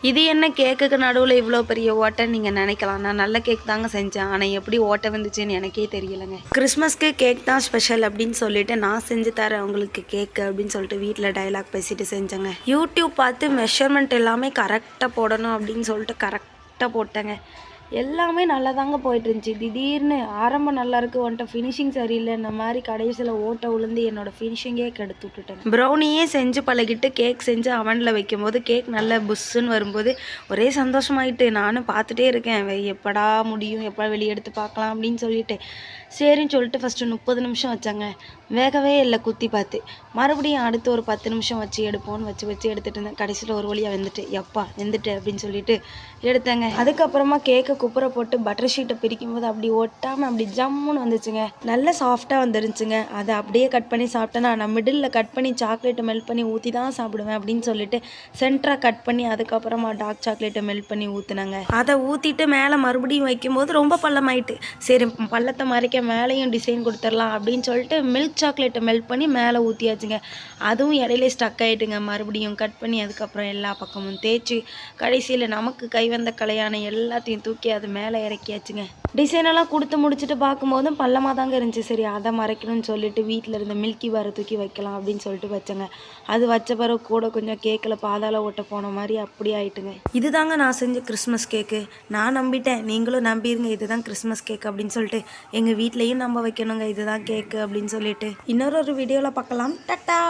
இது என்ன கேக்குக்கு நடுவில் இவ்வளோ பெரிய ஓட்டை நீங்கள் நினைக்கலாம். நான் நல்ல கேக் தாங்க செஞ்சேன், ஆனால் எப்படி ஓட்டை வந்துச்சுன்னு எனக்கே தெரியலைங்க. கிறிஸ்மஸ்க்கு கேக் தான் ஸ்பெஷல் அப்படின்னு சொல்லிட்டு நான் செஞ்சு தரேன் உங்களுக்கு கேக்கு அப்படின்னு சொல்லிட்டு வீட்டில் டைலாக் பேசிட்டு செஞ்சேங்க. யூடியூப் பார்த்து மெஷர்மெண்ட் எல்லாமே கரெக்டாக போடணும் அப்படின்னு சொல்லிட்டு கரெக்டாக போட்டேங்க. எல்லாமே நல்லா தாங்க போயிட்டு இருந்துச்சு. திடீர்னு ஆரம்பம் நல்லா இருக்கு, வந்துட்டு ஃபினிஷிங் சரியில்லை, இந்த மாதிரி கடைசியில் ஓட்டை விழுந்து என்னோட ஃபினிஷிங்கே கெடுத்து விட்டுட்டேன். ப்ரௌனியே செஞ்சு பழகிட்டு கேக் செஞ்சு அவனில் வைக்கும்போது கேக் நல்ல புஷ்ஷுன்னு வரும்போது ஒரே சந்தோஷமாயிட்டு நானும் பார்த்துட்டே இருக்கேன், எப்படா முடியும், எப்போ வெளியே எடுத்து பார்க்கலாம் அப்படின்னு சொல்லிட்டு சரின்னு சொல்லிட்டு ஃபஸ்ட்டு 30 நிமிஷம் வச்சாங்க. வேகவே இல்லை குத்தி பார்த்து. மறுபடியும் அடுத்து ஒரு 10 நிமிஷம் வச்சு எடுப்போன்னு வச்சு எடுத்துகிட்டு இருந்தேன். கடைசியில் ஒரு வழியாக வெந்துட்டு எப்பா வெந்துட்டு அப்படின்னு சொல்லிட்டு எடுத்தேங்க. அதுக்கப்புறமா கேக்கை குப்புரை போட்டு பட்டர் ஷீட்டை பிரிக்கும் போது அப்படி ஒட்டாமல் அப்படி ஜம்முன்னு வந்துச்சுங்க. நல்ல சாஃப்டாக வந்துருந்துச்சுங்க. அதை அப்படியே கட் பண்ணி சாப்பிட்டேன்னா நான் மிடில் கட் பண்ணி சாக்லேட்டை மெல்ட் பண்ணி ஊற்றி தான் சாப்பிடுவேன் அப்படின்னு சொல்லிட்டு சென்டராக கட் பண்ணி அதுக்கப்புறமா டார்க் சாக்லேட்டை மெல்ட் பண்ணி ஊற்றுனாங்க. அதை ஊற்றிட்டு மேலே மறுபடியும் வைக்கும்போது ரொம்ப பள்ளமாயிட்டு, சரி பள்ளத்தை மறைக்க மேலேயும் டிசைன் கொடுத்துடலாம் அப்படின்னு சொல்லிட்டு மில்க் சாக்லேட்டை மெல்ட் பண்ணி மேலே ஊற்றியாச்சுங்க. அதுவும் இடையிலே ஸ்டக் ஆகிட்டுங்க. மறுபடியும் கட் பண்ணி அதுக்கப்புறம் எல்லா பக்கமும் தேய்ச்சி கடைசியில் நமக்கு கை வந்த கலையான எல்லாத்தையும் தூக்கி அது மேலே இறக்கியாச்சுங்க. டிசைனெல்லாம் கொடுத்து முடிச்சுட்டு பார்க்கும்போதும் பள்ளமாக தாங்க இருந்துச்சு. சரி அதை மறைக்கணும்னு சொல்லிட்டு வீட்டில் இருந்த மில்கி பாரை தூக்கி வைக்கலாம் அப்படின்னு சொல்லிட்டு வச்சேங்க. அது வச்ச பிறகு கூட கொஞ்சம் கேக்கில் பாதாள ஓட்ட போன மாதிரி அப்படி ஆயிட்டுங்க. இதுதாங்க நான் செஞ்ச கிறிஸ்மஸ் கேக்கு. நான் நம்பிட்டேன், நீங்களும் நம்பிடுங்க இதுதான் கிறிஸ்மஸ் கேக் அப்படின்னு சொல்லிட்டு. எங்கள் வீட்லேயும் நம்ப வைக்கணுங்க இதுதான் கேக்கு அப்படின்னு சொல்லிட்டு. இன்னொரு வீடியோவில் பார்க்கலாம். டாட்டா.